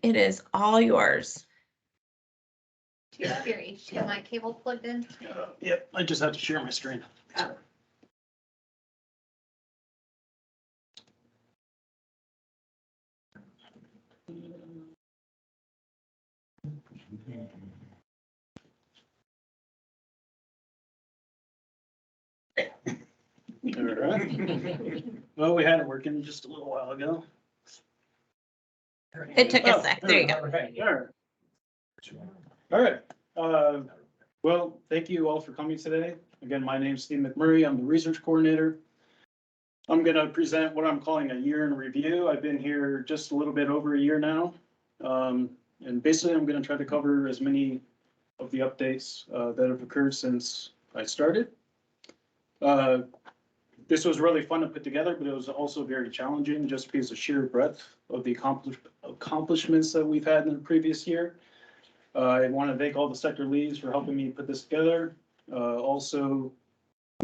It is all yours. Too scary. Get my cable plugged in. Yep, I just had to share my screen. Oh. All right. Well, we had it working just a little while ago. It took a sec. There you go. All right. Well, thank you all for coming today. Again, my name's Steve McMurray. I'm the research coordinator. I'm going to present what I'm calling a year in review. I've been here just a little bit over a year now. And basically, I'm going to try to cover as many of the updates that have occurred since I started. This was really fun to put together, but it was also very challenging just because of sheer breadth of the accomplishments that we've had in the previous year. I want to thank all the sector leads for helping me put this together. Also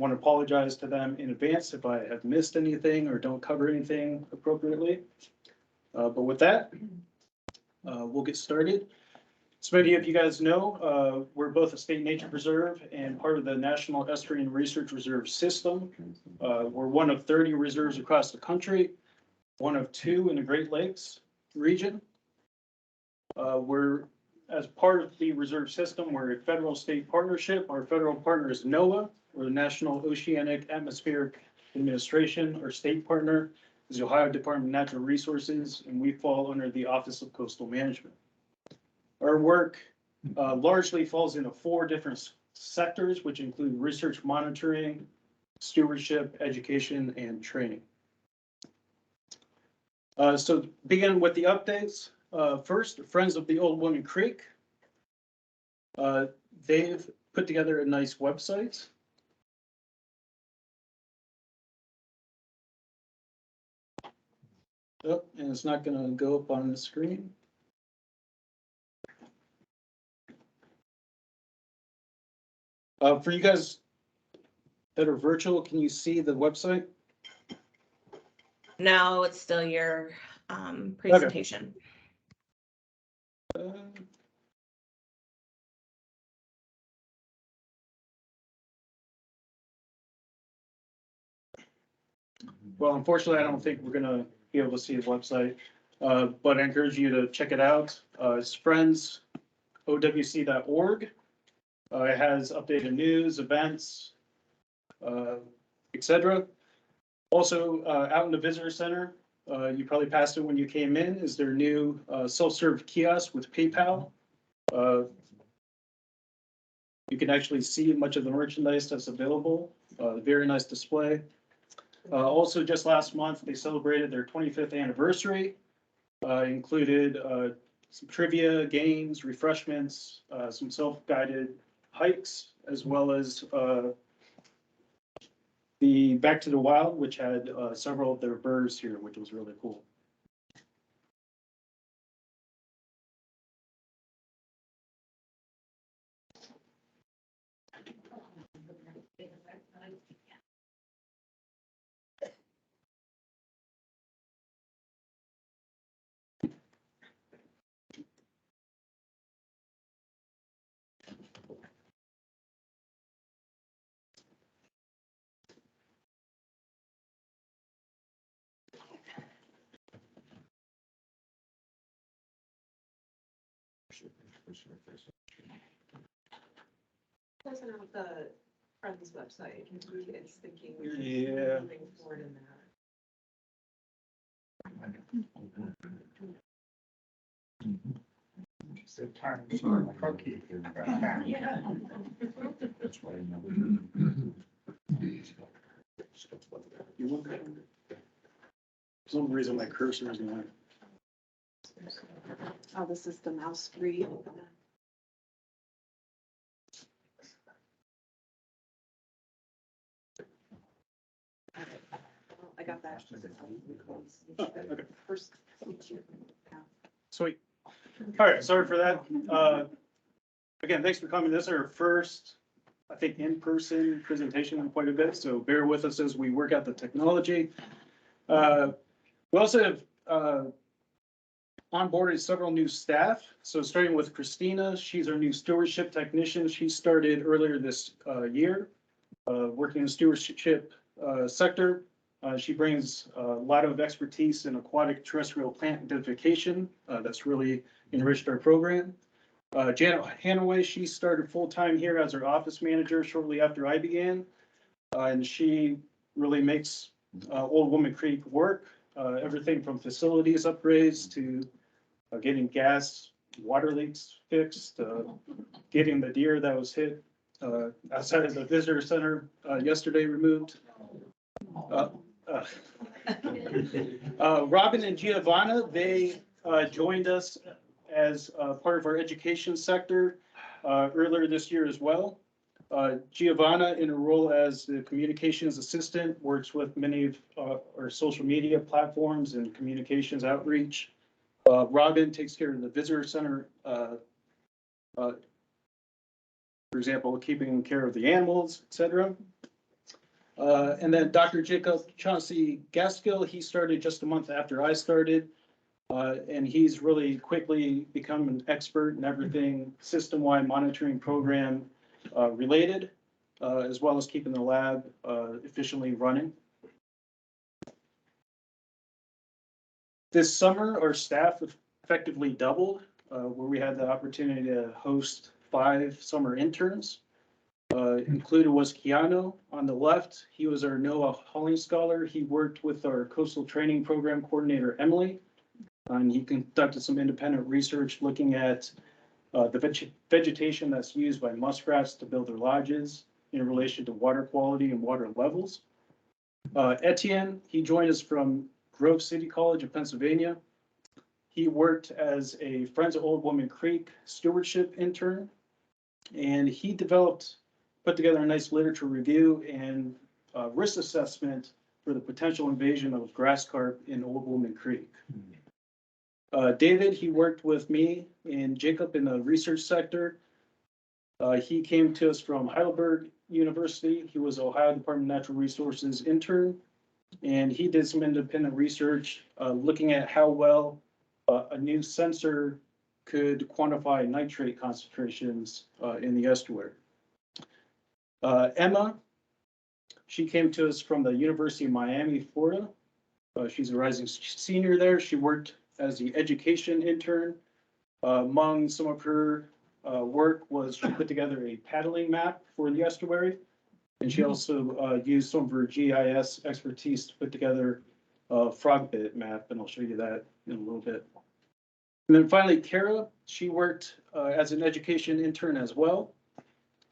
want to apologize to them in advance if I have missed anything or don't cover anything appropriately. But with that, we'll get started. So many of you guys know, we're both a state nature preserve and part of the National Estuarine Research Reserve System. We're one of 30 reserves across the country, one of 2 in the Great Lakes region. We're, as part of the reserve system, we're a federal-state partnership. Our federal partner is NOAA, or the National Oceanic Atmospheric Administration. Our state partner is the Ohio Department of Natural Resources, and we fall under the Office of Coastal Management. Our work largely falls into 4 different sectors, which include research monitoring, stewardship, education, and training. So begin with the updates. First, Friends of the Old Woman Creek. They've put together a nice website. Oh, and it's not going to go up on the screen. For you guys that are virtual, can you see the website? No, it's still your presentation. Well, unfortunately, I don't think we're gonna be able to see the website, but I encourage you to check it out. It's friendsowc.org. It has updated news, events, etc. Also, out in the visitor center, you probably passed it when you came in, is their new self-serve kiosk with PayPal. You can actually see much of the merchandise that's available. Very nice display. Also, just last month, they celebrated their 25th anniversary. Included some trivia, games, refreshments, some self-guided hikes, as well as the Back to the Wild, which had several of their birds here, which was really cool. Doesn't have the Friends website. It's thinking Yeah. moving forward in that. For some reason, my cursor is not. Oh, this is the mouse free. I got that. Oh, okay. First. Sweet. All right, sorry for that. Again, thanks for coming. This is our first, I think, in-person presentation in quite a bit, so bear with us as we work out the technology. We also have onboarded several new staff. So starting with Christina, she's our new stewardship technician. She started earlier this year, working in the stewardship sector. She brings a lot of expertise in aquatic terrestrial plant identification. That's really enriched our program. Janet Hanaway, she started full-time here as our office manager shortly after I began. And she really makes Old Woman Creek work. Everything from facilities upgrades to getting gas, water leaks fixed, getting the deer that was hit outside of the visitor center yesterday removed. Robin and Giovanna, they joined us as part of our education sector earlier this year as well. Giovanna, in her role as the communications assistant, works with many of our social media platforms and communications outreach. Robin takes care of the visitor center, for example, keeping care of the animals, etc. And then Dr. Jacob Chauncey Gaskill, he started just a month after I started. And he's really quickly become an expert in everything system-wide monitoring program related, as well as keeping the lab efficiently running. This summer, our staff effectively doubled, where we had the opportunity to host 5 summer interns. Included was Keanu on the left. He was our NOAA Hauling Scholar. He worked with our Coastal Training Program Coordinator, Emily, and he conducted some independent research looking at the vegetation that's used by muskrats to build their lodges in relation to water quality and water levels. Etienne, he joined us from Grove City College of Pennsylvania. He worked as a Friends of Old Woman Creek stewardship intern, and he put together a nice literature review and risk assessment for the potential invasion of grass carp in Old Woman Creek. David, he worked with me and Jacob in the research sector. He came to us from Heidelberg University. He was Ohio Department of Natural Resources intern, and he did some independent research looking at how well a new sensor could quantify nitrate concentrations in the estuary. Emma, she came to us from the University of Miami, Florida. She's a rising senior there. She worked as the education intern. Among some of her work was she put together a paddling map for the estuary. And she also used some of her GIS expertise to put together a frog bit map, and I'll show you that in a little bit. And then finally, Kara, she worked as an education intern as well.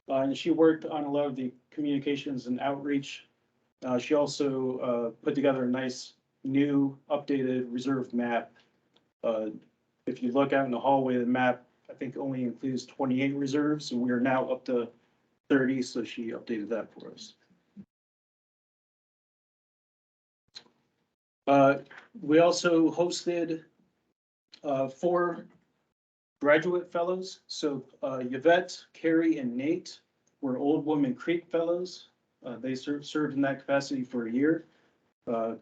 And she worked on a lot of the communications and outreach. She also put together a nice new updated reserve map. If you look out in the hallway, the map, I think, only includes 28 reserves, and we are now up to 30, so she updated that for us. We also hosted 4 graduate fellows. So Yvette, Carrie, and Nate were Old Woman Creek fellows. They served in that capacity for a year. I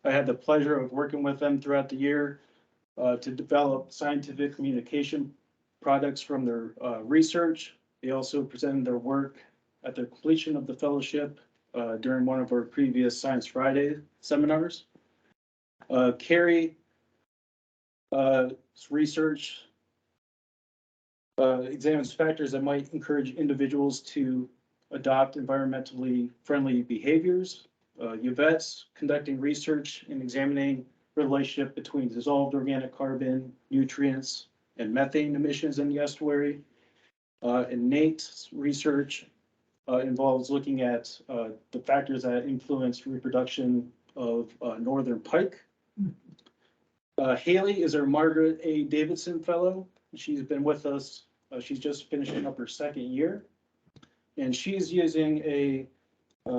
had the pleasure of working with them throughout the year to develop scientific communication products from their research. They also presented their work at the completion of the fellowship during one of our previous Science Friday seminars. Carrie research examines factors that might encourage individuals to adopt environmentally friendly behaviors. Yvette's conducting research and examining the relationship between dissolved organic carbon, nutrients, and methane emissions in the estuary. And Nate's research involves looking at the factors that influence reproduction of northern pike. Haley is our Margaret A. Davidson Fellow. She's been with us. She's just finishing up her 2nd year. And she's using a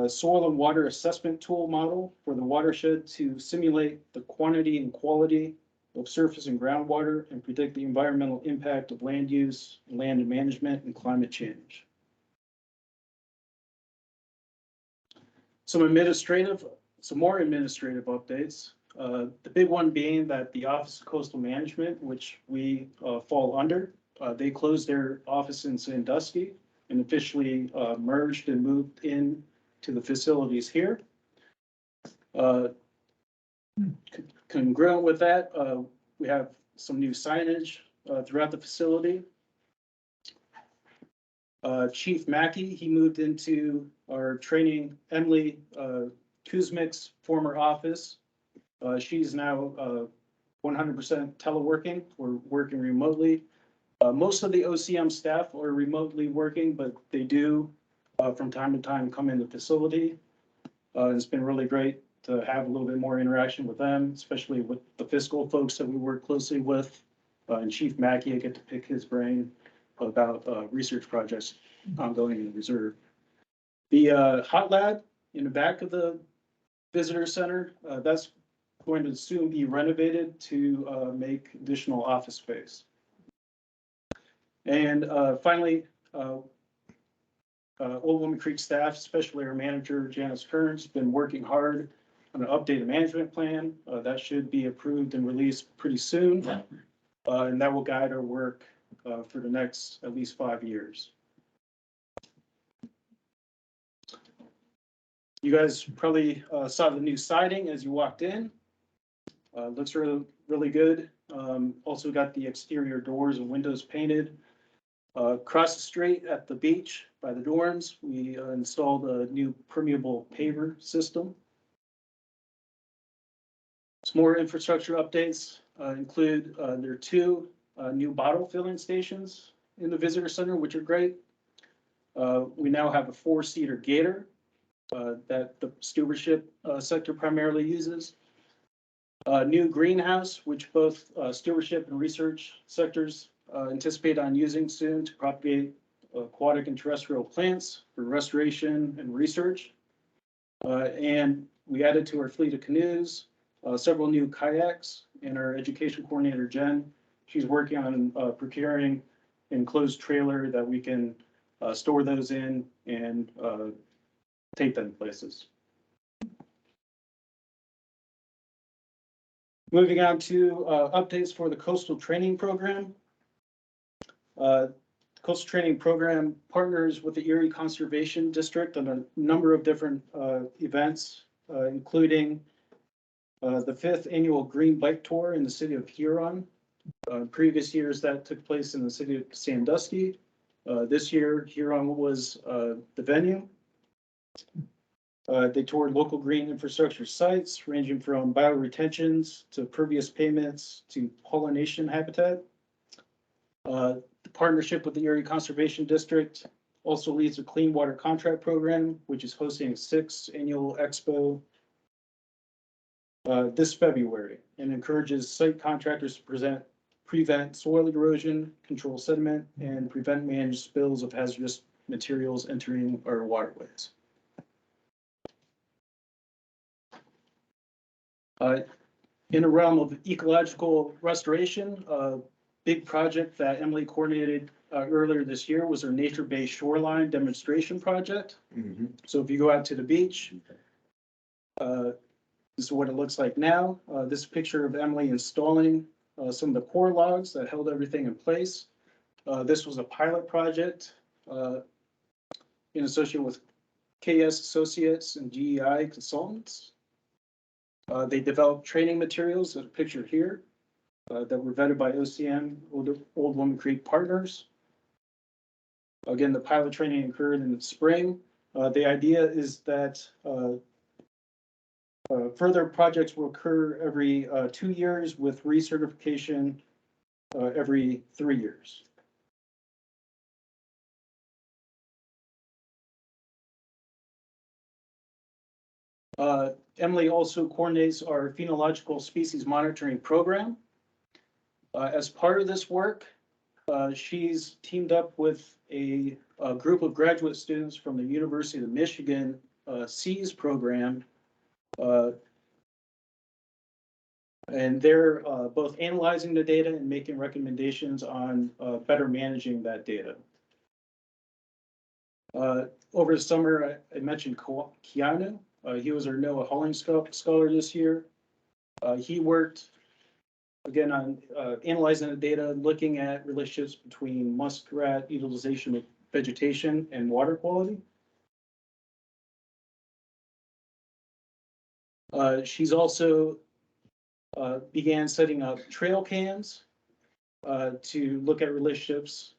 soil and water assessment tool model for the watershed to simulate the quantity and quality of surface and groundwater and predict the environmental impact of land use, land management, and climate change. Some more administrative updates. The big one being that the Office of Coastal Management, which we fall under, they closed their office in Sandusky and officially merged and moved in to the facilities here. Congruent with that, we have some new signage throughout the facility. Chief Mackey, he moved into our training, Emily Kuzmik's former office. She's now 100% teleworking. We're working remotely. Most of the OCM staff are remotely working, but they do from time to time come in the facility. It's been really great to have a little bit more interaction with them, especially with the fiscal folks that we work closely with. And Chief Mackey, I get to pick his brain about research projects ongoing in the reserve. The hot lab in the back of the visitor center, that's going to soon be renovated to make additional office space. And finally, Old Woman Creek staff, especially our manager, Janice Kearns, been working hard on an updated management plan. That should be approved and released pretty soon. And that will guide our work for the next at least 5 years. You guys probably saw the new siding as you walked in. Looks really good. Also got the exterior doors and windows painted. Across the street at the beach by the dorms, we installed a new permeable paver system. Some more infrastructure updates include there are 2 new bottle filling stations in the visitor center, which are great. We now have a 4-seater gator that the stewardship sector primarily uses. New greenhouse, which both stewardship and research sectors anticipate on using soon to propagate aquatic and terrestrial plants for restoration and research. And we added to our fleet of canoes several new kayaks, and our education coordinator, Jen, she's working on procuring an enclosed trailer that we can store those in and take them places. Moving on to updates for the coastal training program. Coastal training program partners with the Erie Conservation District on a number of different events, including the 5th annual Green Bike Tour in the city of Huron. Previous years that took place in the city of Sandusky. This year, Huron was the venue. They toured local green infrastructure sites ranging from bioretentions to pervious pavements to pollination habitat. The partnership with the Erie Conservation District also leads a clean water contract program, which is hosting 6th annual expo this February, and encourages site contractors to prevent soil erosion, control sediment, and prevent managed spills of hazardous materials entering our waterways. In the realm of ecological restoration, a big project that Emily coordinated earlier this year was our nature-based shoreline demonstration project. So if you go out to the beach, this is what it looks like now. This picture of Emily installing some of the core logs that held everything in place. This was a pilot project in association with KS Associates and GEI Consultants. They developed training materials, that are pictured here, that were vetted by OCM, Old Woman Creek partners. Again, the pilot training occurred in the spring. The idea is that further projects will occur every 2 years with recertification every 3 years. Emily also coordinates our phenological species monitoring program. As part of this work, she's teamed up with a group of graduate students from the University of Michigan SEAS program. And they're both analyzing the data and making recommendations on better managing that data. Over the summer, I mentioned Keanu. He was our NOAA Hauling Scholar this year. He worked again on analyzing the data, looking at relationships between muskrat utilization of vegetation and water quality. She's also began setting up trail cams to look at relationships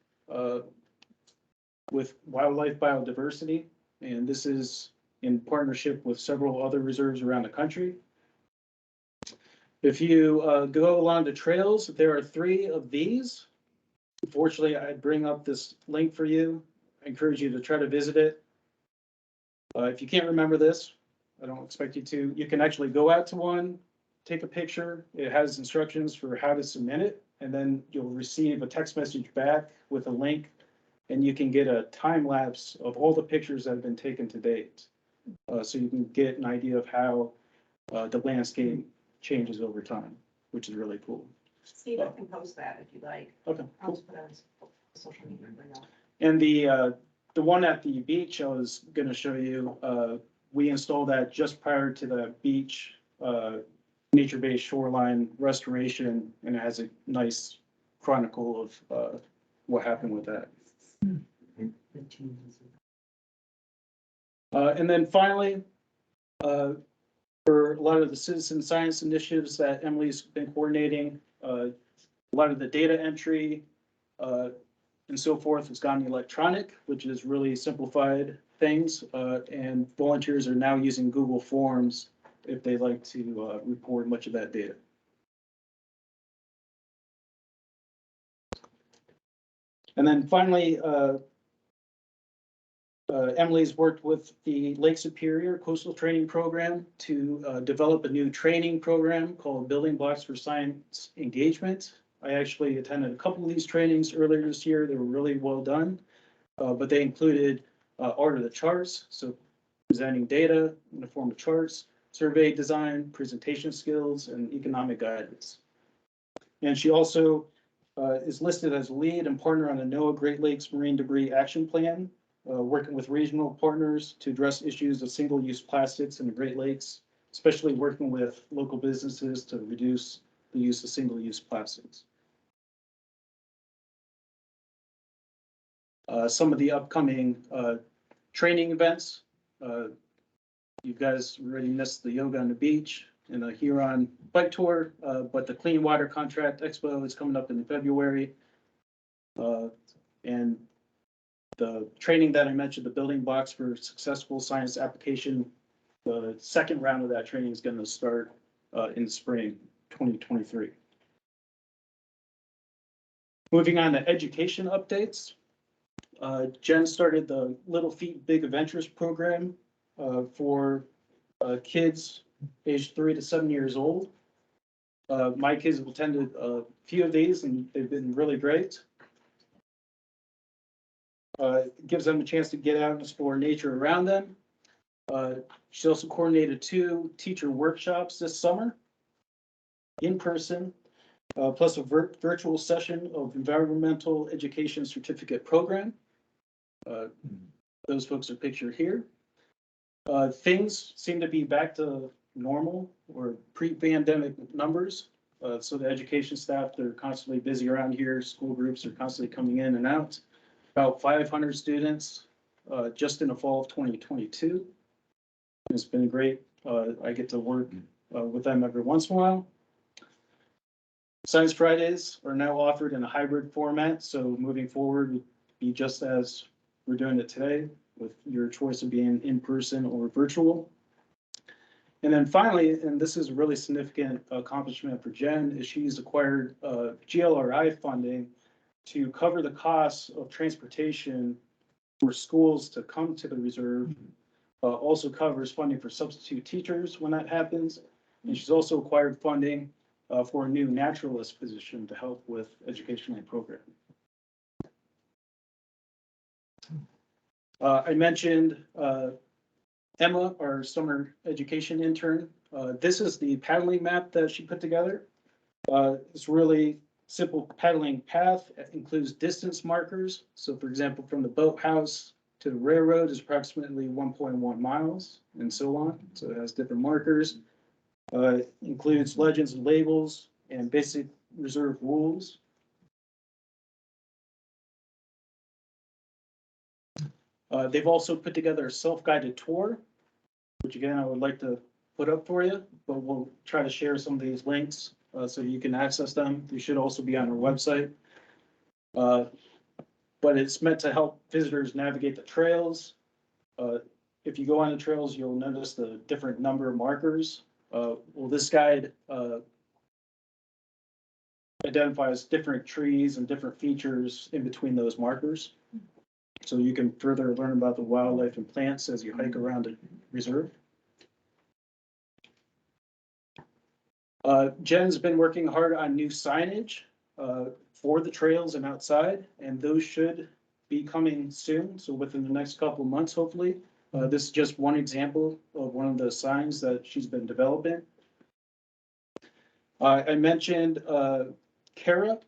with wildlife biodiversity. And this is in partnership with several other reserves around the country. If you go along the trails, there are 3 of these. Unfortunately, I bring up this link for you. I encourage you to try to visit it. If you can't remember this, I don't expect you to. You can actually go out to one, take a picture. It has instructions for how to submit it, and then you'll receive a text message back with a link, and you can get a time lapse of all the pictures that have been taken to date. So you can get an idea of how the landscape changes over time, which is really cool. Steve, I can post that if you like. Okay, I'll cool. just put it on social media right now. And the one at the beach I was going to show you, we installed that just prior to the beach nature-based shoreline restoration, and it has a nice chronicle of what happened with that. And then finally, for a lot of the citizen science initiatives that Emily's been coordinating, a lot of the data entry and so forth has gone electronic, which has really simplified things. And volunteers are now using Google Forms if they like to report much of that data. And then finally, Emily's worked with the Lake Superior Coastal Training Program to develop a new training program called Building Blocks for Science Engagement. I actually attended a couple of these trainings earlier this year. They were really well done, but they included art of the charts, so presenting data in the form of charts, survey design, presentation skills, and economic guidance. And she also is listed as lead and partner on the NOAA Great Lakes Marine Debris Action Plan, working with regional partners to address issues of single-use plastics in the Great Lakes, especially working with local businesses to reduce the use of single-use plastics. Some of the upcoming training events. You guys already missed the yoga on the beach and a Huron bike tour, but the Clean Water Contract Expo is coming up in February. And the training that I mentioned, the building blocks for successful science application, the second round of that training is going to start in spring 2023. Moving on to education updates. Jen started the Little Feet Big Adventures program for kids aged 3 to 7 years old. My kids have attended a few of these and they've been really great. It gives them a chance to get out and explore nature around them. She also coordinated 2 teacher workshops this summer in person, plus a virtual session of environmental education certificate program. Those folks are pictured here. Things seem to be back to normal or pre-pandemic numbers. So the education staff, they're constantly busy around here. School groups are constantly coming in and out. About 500 students just in the fall of 2022. It's been great. I get to work with them every once in a while. Science Fridays are now offered in a hybrid format. So moving forward would be just as we're doing it today, with your choice of being in person or virtual. And then finally, and this is a really significant accomplishment for Jen, is she's acquired GLRI funding to cover the costs of transportation for schools to come to the reserve. Also covers funding for substitute teachers when that happens. And she's also acquired funding for a new naturalist position to help with educational program. I mentioned Emma, our summer education intern. This is the paddling map that she put together. It's really simple paddling path. It includes distance markers. So for example, from the boathouse to the railroad is approximately 1.1 miles and so on. So it has different markers. Includes legends and labels and basic reserve rules. They've also put together a self-guided tour, which again, I would like to put up for you, but we'll try to share some of these links so you can access them. They should also be on our website. But it's meant to help visitors navigate the trails. If you go on the trails, you'll notice the different number of markers. Well, this guide identifies different trees and different features in between those markers. So you can further learn about the wildlife and plants as you hike around the reserve. Jen's been working hard on new signage for the trails and outside, and those should be coming soon. So within the next couple of months, hopefully. This is just one example of one of the signs that she's been developing. I mentioned Kara,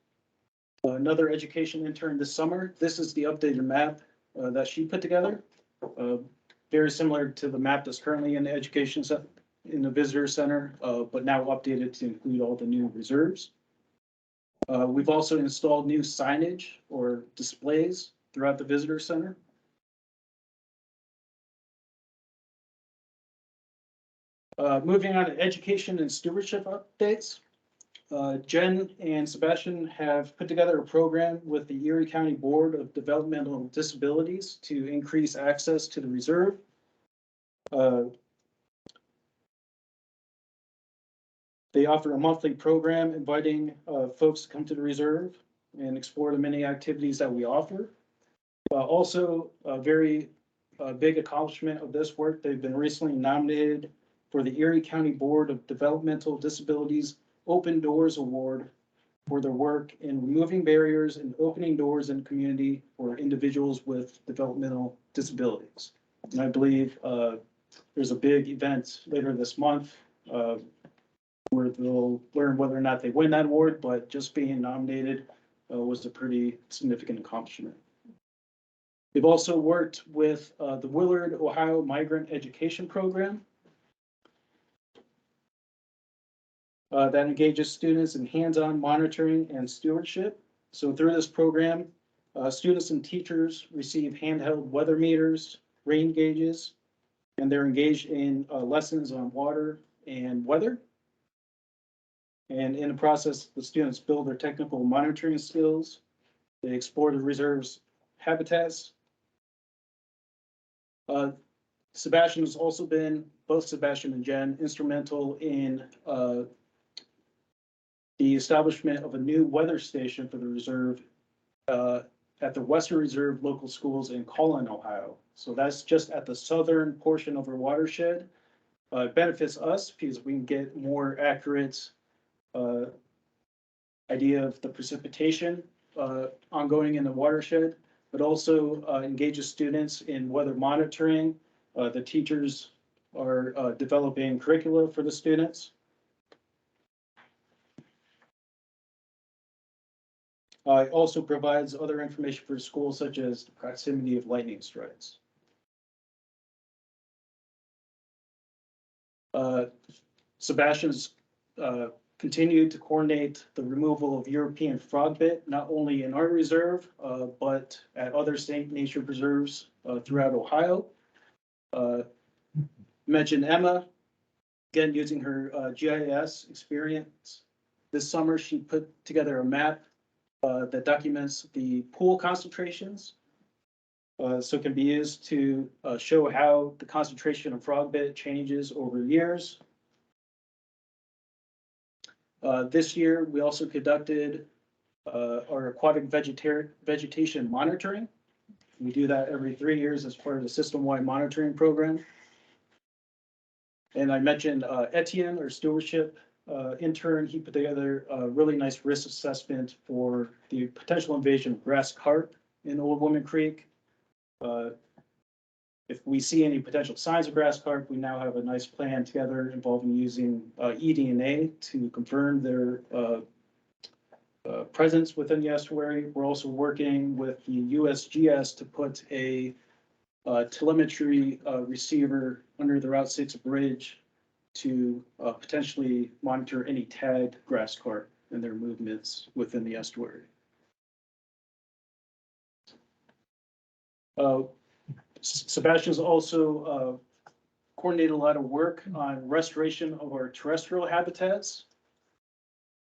another education intern this summer. This is the updated map that she put together. Very similar to the map that's currently in the education in the visitor center, but now updated to include all the new reserves. We've also installed new signage or displays throughout the visitor center. Moving on to education and stewardship updates. Jen and Sebastian have put together a program with the Erie County Board of Developmental Disabilities to increase access to the reserve. They offer a monthly program inviting folks to come to the reserve and explore the many activities that we offer. Also, a very big accomplishment of this work, they've been recently nominated for the Erie County Board of Developmental Disabilities Open Doors Award for their work in removing barriers and opening doors in the community for individuals with developmental disabilities. And I believe there's a big event later this month where they'll learn whether or not they win that award, but just being nominated was a pretty significant accomplishment. They've also worked with the Willard, Ohio Migrant Education Program that engages students in hands-on monitoring and stewardship. So through this program, students and teachers receive handheld weather meters, rain gauges, and they're engaged in lessons on water and weather. And in the process, the students build their technical monitoring skills. They explore the reserve's habitats. Sebastian has also been, both Sebastian and Jen, instrumental in the establishment of a new weather station for the reserve at the Western Reserve local schools in Cullen, Ohio. So that's just at the southern portion of our watershed. It benefits us because we can get more accurate idea of the precipitation ongoing in the watershed, but also engages students in weather monitoring. The teachers are developing curricula for the students. It also provides other information for schools, such as the proximity of lightning strikes. Sebastian's continued to coordinate the removal of European frogbit, not only in our reserve, but at other state nature preserves throughout Ohio. Mentioned Emma, again, using her GIS experience. This summer, she put together a map that documents the pool concentrations. So it can be used to show how the concentration of frogbit changes over years. This year, we also conducted our aquatic vegetation monitoring. We do that every 3 years as part of the system-wide monitoring program. And I mentioned Etienne, our stewardship intern. He put together a really nice risk assessment for the potential invasion of grass carp in Old Woman Creek. If we see any potential signs of grass carp, we now have a nice plan together involving using eDNA to confirm their presence within the estuary. We're also working with the USGS to put a telemetry receiver under the Route 6 bridge to potentially monitor any tagged grass carp and their movements within the estuary. Sebastian's also coordinated a lot of work on restoration of our terrestrial habitats.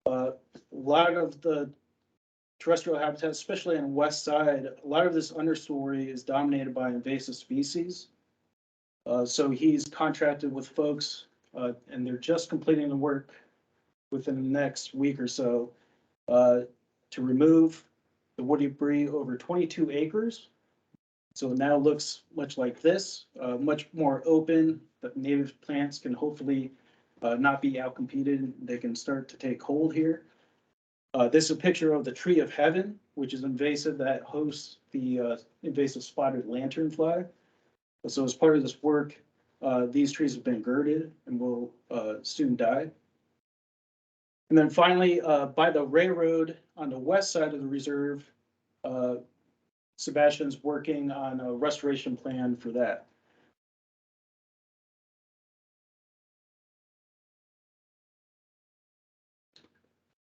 A lot of the terrestrial habitats, especially on the west side, a lot of this understory is dominated by invasive species. So he's contracted with folks, and they're just completing the work within the next week or so to remove the woody debris over 22 acres. So it now looks much like this, much more open. The native plants can hopefully not be outcompeted. They can start to take hold here. This is a picture of the tree of heaven, which is invasive that hosts the invasive spotted lanternfly. So as part of this work, these trees have been girded and will soon die. And then finally, by the railroad on the west side of the reserve, Sebastian's working on a restoration plan for that.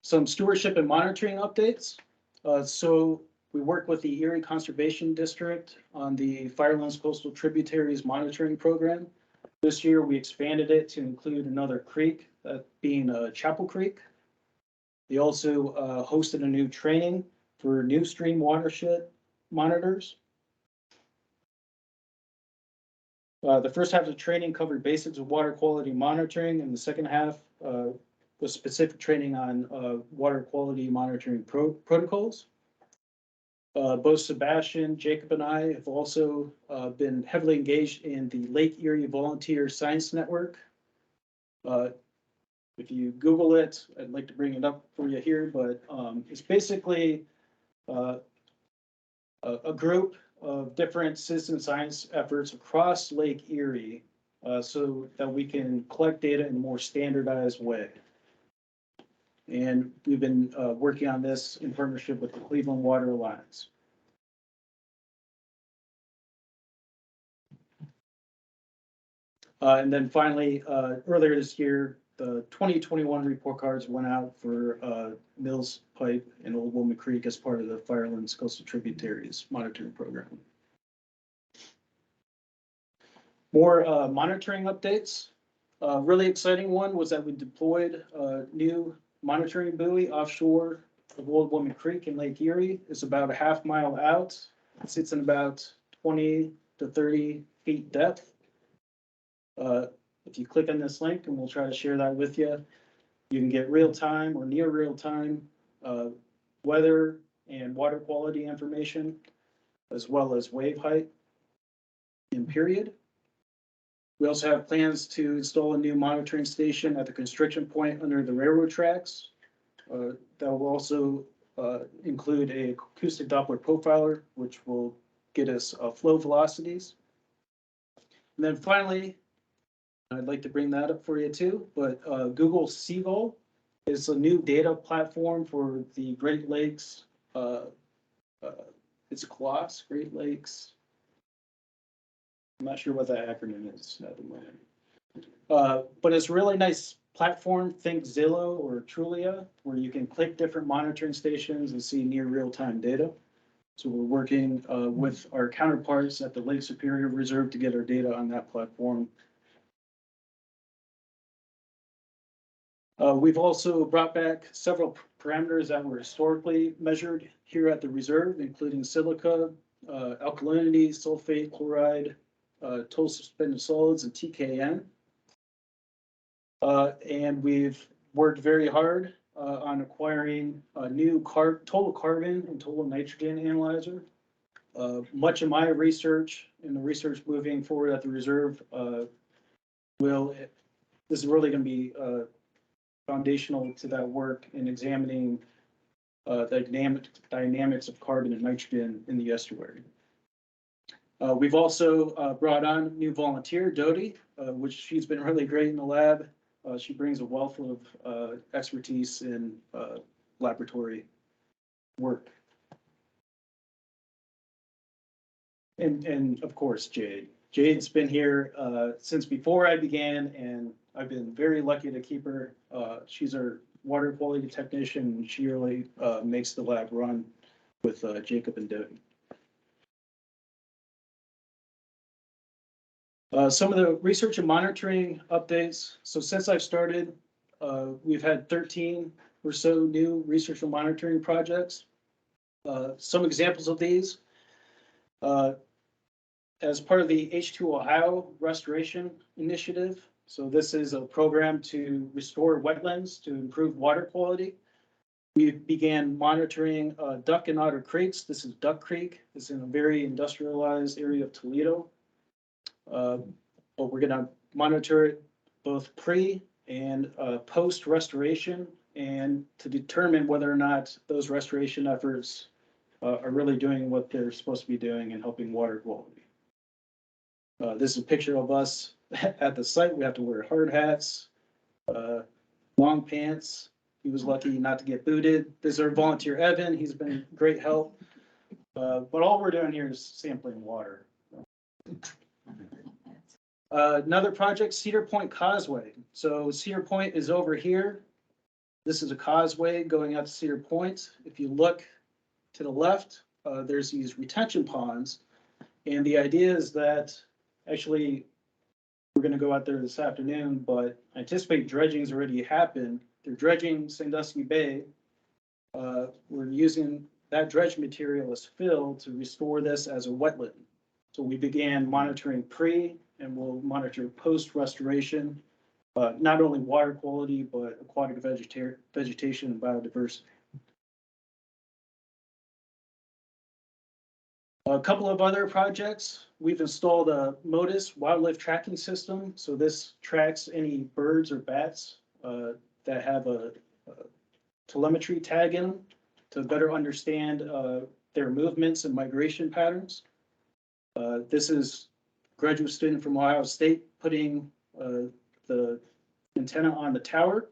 Some stewardship and monitoring updates. So we work with the Erie Conservation District on the Firelands Coastal Tributaries Monitoring Program. This year, we expanded it to include another creek, that being Chapel Creek. They also hosted a new training for new stream watershed monitors. The first half of the training covered basics of water quality monitoring, and the second half was specific training on water quality monitoring protocols. Both Sebastian, Jacob, and I have also been heavily engaged in the Lake Erie Volunteer Science Network. If you Google it, I'd like to bring it up for you here, but it's basically a group of different citizen science efforts across Lake Erie so that we can collect data in a more standardized way. And we've been working on this in partnership with the Cleveland Water Alliance. And then finally, earlier this year, the 2021 report cards went out for Mills Pipe and Old Woman Creek as part of the Firelands Coastal Tributaries Monitoring Program. More monitoring updates. Really exciting one was that we deployed a new monitoring buoy offshore of Old Woman Creek in Lake Erie. It's about a half mile out. It sits in about 20 to 30 feet depth. If you click on this link, and we'll try to share that with you, you can get real time or near real time weather and water quality information, as well as wave height in period. We also have plans to install a new monitoring station at the constriction point under the railroad tracks. That will also include a acoustic Doppler profiler, which will get us flow velocities. And then finally, I'd like to bring that up for you too, but Google Seagull is a new data platform for the Great Lakes. It's CLOS, Great Lakes. I'm not sure what that acronym is at the moment. But it's a really nice platform, think Zillow or Trulia, where you can click different monitoring stations and see near real-time data. So we're working with our counterparts at the Lake Superior Reserve to get our data on that platform. We've also brought back several parameters that were historically measured here at the reserve, including silica, alkalinity, sulfate, chloride, total suspended solids, and TKN. And we've worked very hard on acquiring a new total carbon and total nitrogen analyzer. Much of my research and the research moving forward at the reserve this is really going to be foundational to that work in examining the dynamics of carbon and nitrogen in the estuary. We've also brought on a new volunteer, Dodie, which she's been really great in the lab. She brings a wealth of expertise in laboratory work. And of course, Jade. Jade's been here since before I began, and I've been very lucky to keep her. She's our water quality technician, and she really makes the lab run with Jacob and Debbie. Some of the research and monitoring updates. So since I've started, we've had 13 or so new research and monitoring projects. Some examples of these. As part of the H2 Ohio Restoration Initiative. So this is a program to restore wetlands to improve water quality. We began monitoring Duck and Otter Creeks. This is Duck Creek. It's in a very industrialized area of Toledo. But we're going to monitor it both pre and post restoration, and to determine whether or not those restoration efforts are really doing what they're supposed to be doing and helping water quality. This is a picture of us at the site. We have to wear hard hats, long pants. He was lucky not to get booted. This is our volunteer Evan. He's been great help. But all we're doing here is sampling water. Another project, Cedar Point Causeway. So Cedar Point is over here. This is a causeway going out to Cedar Point. If you look to the left, there's these retention ponds. And the idea is that actually we're going to go out there this afternoon, but I anticipate dredging's already happened. They're dredging Sandusky Bay. We're using that dredge material as fill to restore this as a wetland. So we began monitoring pre and we'll monitor post restoration, not only water quality, but aquatic vegetation and biodiversity. A couple of other projects. We've installed a MODIS wildlife tracking system. So this tracks any birds or bats that have a telemetry tag in them to better understand their movements and migration patterns. This is a graduate student from Ohio State putting the antenna on the tower.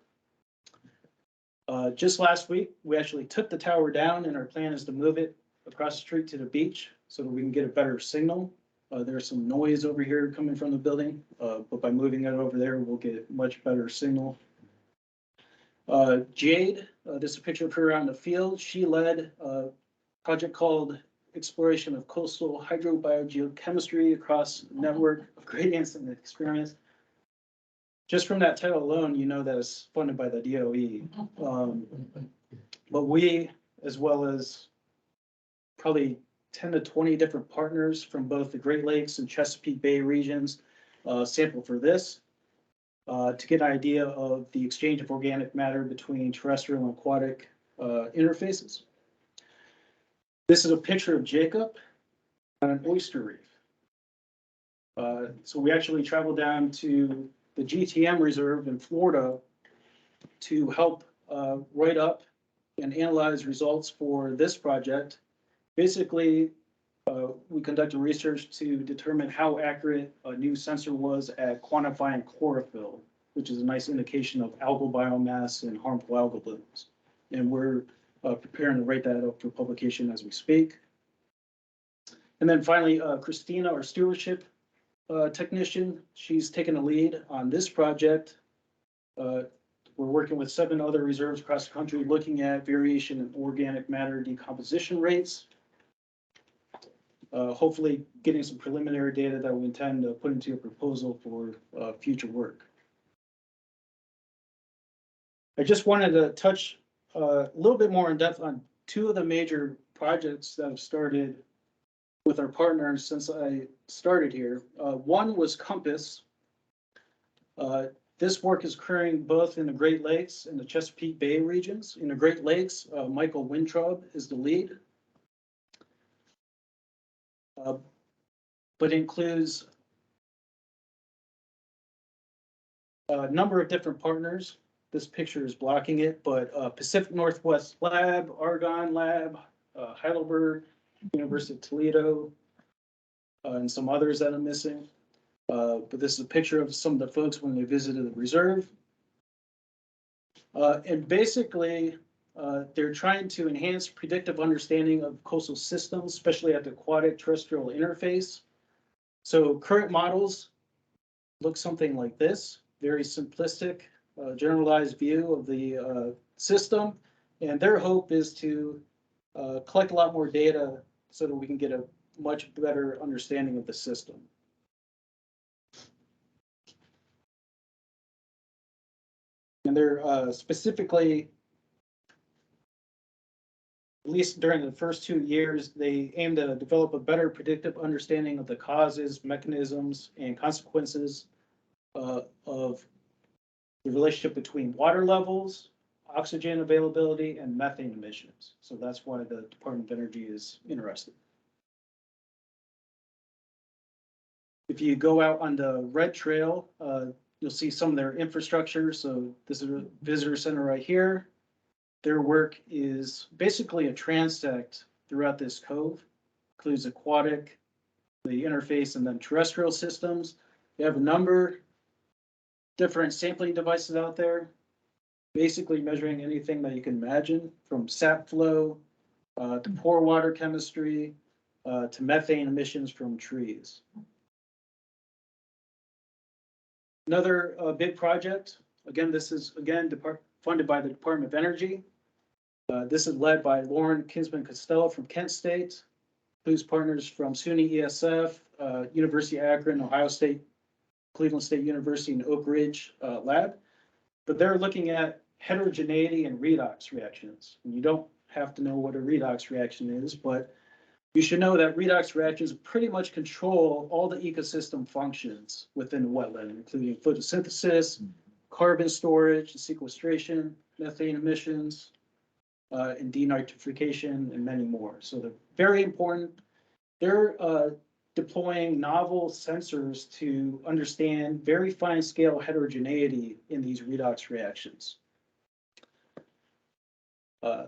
Just last week, we actually took the tower down, and our plan is to move it across the street to the beach so that we can get a better signal. There's some noise over here coming from the building, but by moving it over there, we'll get much better signal. Jade, this is a picture of her out in the field. She led a project called Exploration of Coastal Hydrobiogeochemistry across a network of gradients and experiments. Just from that title alone, you know that it's funded by the DOE. But we, as well as probably 10 to 20 different partners from both the Great Lakes and Chesapeake Bay regions, sample for this to get an idea of the exchange of organic matter between terrestrial and aquatic interfaces. This is a picture of Jacob on an oyster reef. So we actually traveled down to the GTM reserve in Florida to help write up and analyze results for this project. Basically, we conducted research to determine how accurate a new sensor was at quantifying chlorophyll, which is a nice indication of algal biomass and harmful algal blooms. And we're preparing to write that up for publication as we speak. And then finally, Christina, our stewardship technician, she's taken a lead on this project. We're working with 7 other reserves across the country looking at variation in organic matter decomposition rates. Hopefully getting some preliminary data that we intend to put into a proposal for future work. I just wanted to touch a little bit more in depth on 2 of the major projects that have started with our partners since I started here. One was COMPASS. This work is occurring both in the Great Lakes and the Chesapeake Bay regions. In the Great Lakes, Michael Wintraub is the lead. But includes a number of different partners. This picture is blocking it, but Pacific Northwest Lab, Argonne Lab, Heidelberg, University of Toledo, and some others that I'm missing. But this is a picture of some of the folks when they visited the reserve. And basically, they're trying to enhance predictive understanding of coastal systems, especially at the aquatic terrestrial interface. So current models look something like this. very simplistic, generalized view of the system. And their hope is to collect a lot more data so that we can get a much better understanding of the system. And they're specifically, at least during the first 2 years, they aim to develop a better predictive understanding of the causes, mechanisms, and consequences of the relationship between water levels, oxygen availability, and methane emissions. So that's why the Department of Energy is interested. If you go out on the red trail, you'll see some of their infrastructure. So this is a visitor center right here. Their work is basically a transect throughout this cove, includes aquatic, the interface, and then terrestrial systems. They have a number of different sampling devices out there, basically measuring anything that you can imagine, from sap flow to pore water chemistry to methane emissions from trees. Another big project, again, this is funded by the Department of Energy. This is led by Lauren Kinsman-Costello from Kent State, whose partners from SUNY ESF, University of Akron, Ohio State, Cleveland State University, and Oak Ridge lab. But they're looking at heterogeneity and redox reactions. And you don't have to know what a redox reaction is, but you should know that redox reactions pretty much control all the ecosystem functions within the wetland, including photosynthesis, carbon storage and sequestration, methane emissions, and denitrification, and many more. So they're very important. They're deploying novel sensors to understand very fine scale heterogeneity in these redox reactions.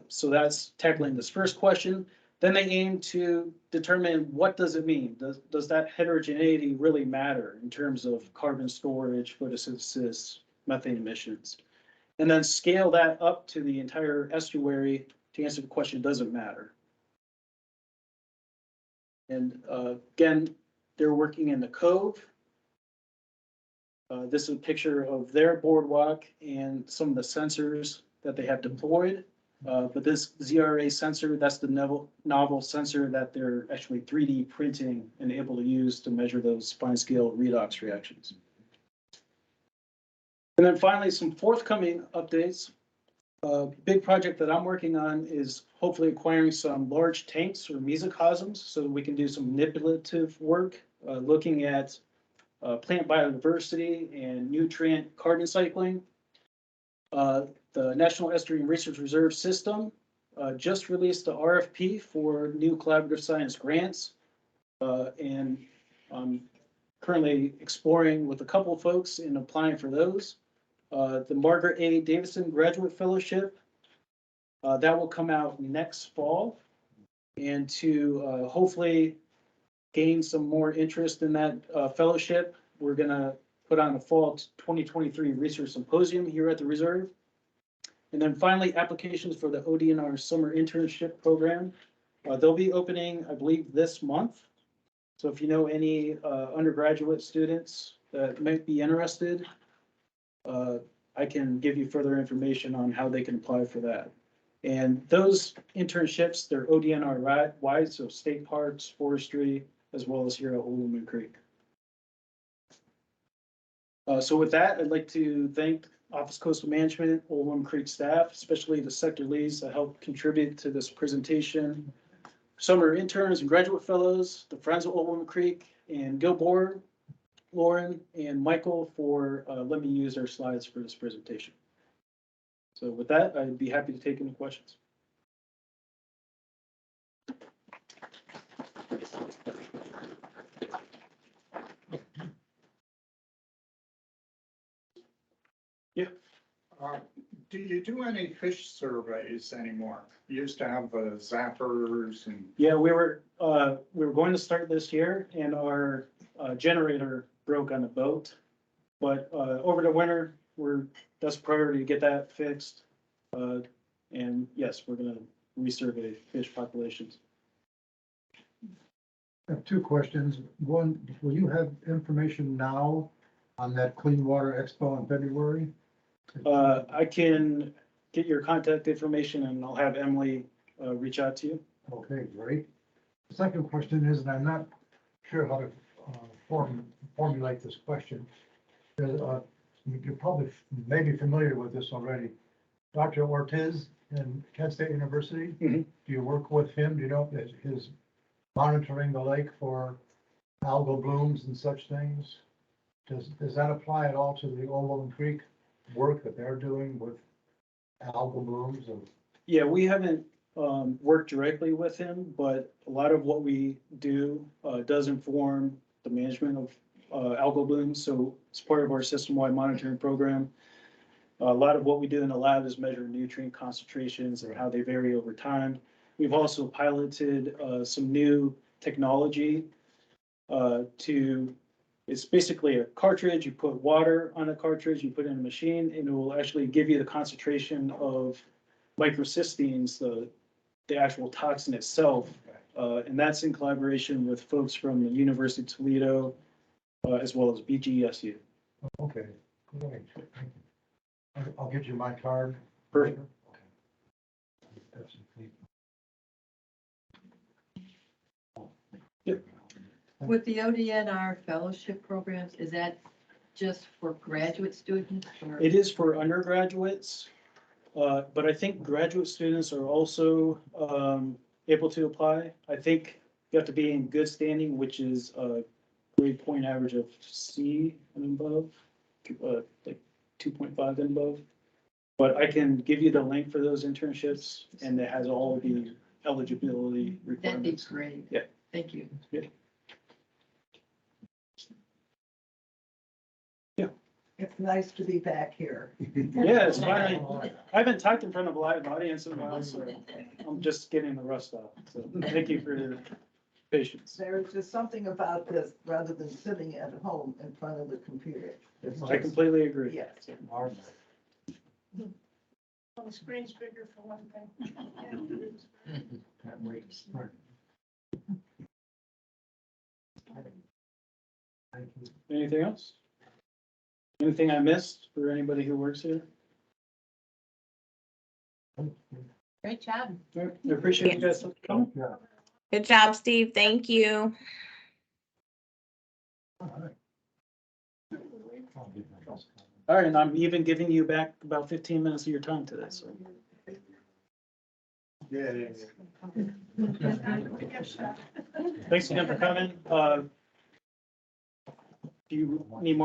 So that's tackling this first question. Then they aim to determine what does it mean? Does that heterogeneity really matter in terms of carbon storage, photosynthesis, methane emissions? And then scale that up to the entire estuary to answer the question, does it matter? And again, they're working in the cove. This is a picture of their boardwalk and some of the sensors that they have deployed. But this ZRA sensor, that's the novel sensor that they're actually 3D printing and able to use to measure those fine scale redox reactions. And then finally, some forthcoming updates. Big project that I'm working on is hopefully acquiring some large tanks or mesocosms so that we can do some manipulative work, looking at plant biodiversity and nutrient carbon cycling. The National Estuarine Research Reserve System just released the RFP for new collaborative science grants. And I'm currently exploring with a couple of folks in applying for those. The Margaret A. Davison Graduate Fellowship, that will come out next fall. And to hopefully gain some more interest in that fellowship, we're going to put on a fall 2023 research symposium here at the Reserve. And then finally, applications for the ODNR summer internship program. They'll be opening, I believe, this month. So if you know any undergraduate students that might be interested, I can give you further information on how they can apply for that. And those internships, they're ODNR wide, so state parks, forestry, as well as here at Old Woman Creek. So with that, I'd like to thank Office of Coastal Management, Old Woman Creek staff, especially the sector leads that helped contribute to this presentation. Summer interns and graduate fellows, the Friends of Old Woman Creek, and Gilmore, Lauren, and Michael for letting me use their slides for this presentation. So with that, I'd be happy to take any questions. Yeah. Do you do any fish surveys anymore? You used to have the zappers and. Yeah, we were going to start this year, and our generator broke on the boat. But over the winter, that's priority to get that fixed. And yes, we're going to resurvey fish populations. I have two questions. One, will you have information now on that Clean Water Expo in February? I can get your contact information and I'll have Emily, reach out to you. Okay, great. The second question is, and I'm not sure how to formulate this question. You're probably maybe familiar with this already. Dr. Ortiz in Kent State University, Mhm. do you work with him? Do you know if his monitoring the lake for algal blooms and such things? Does that apply at all to the Overland Creek work that they're doing with algal blooms and? Yeah, we haven't, worked directly with him, but a lot of what we do, does inform the management of, algal blooms. So it's part of our system-wide monitoring program. A lot of what we do in the lab is measure nutrient concentrations and how they vary over time. We've also piloted, some new technology, it's basically a cartridge. You put water on a cartridge, you put it in a machine, and it will actually give you the concentration of microcysteines, the actual toxin itself. And that's in collaboration with folks from the University of Toledo, as well as BGSU. Okay, great. Thank you. I'll get you my card. Perfect. Yep. With the ODNR fellowship programs, is that just for graduate students or? It is for undergraduates, but I think graduate students are also able to apply. I think you have to be in good standing, which is a grade point average of C and above, like 2.5 and above. But I can give you the link for those internships, and it has all the eligibility That'd be requirements. great. Yeah. Thank you. It's nice to be back here. Yeah, it's fine. I haven't talked in front of a live audience in a while, so I'm just getting the rust off. So thank you for your patience. There's just something about this, rather than sitting at home in front of the computer. It's I just- completely agree. Yes. All Well, the screen's bigger for one thing. Can't wait. Right. Thank you. Anything else? Anything I missed for anybody who works here? Great job. All right, I appreciate you guys coming. Yeah. Good job, Steve. Thank you. All right. I'll give my best. All right, and I'm even giving you back about 15 minutes of your time today, so. Yeah. Thanks again for coming. If you need more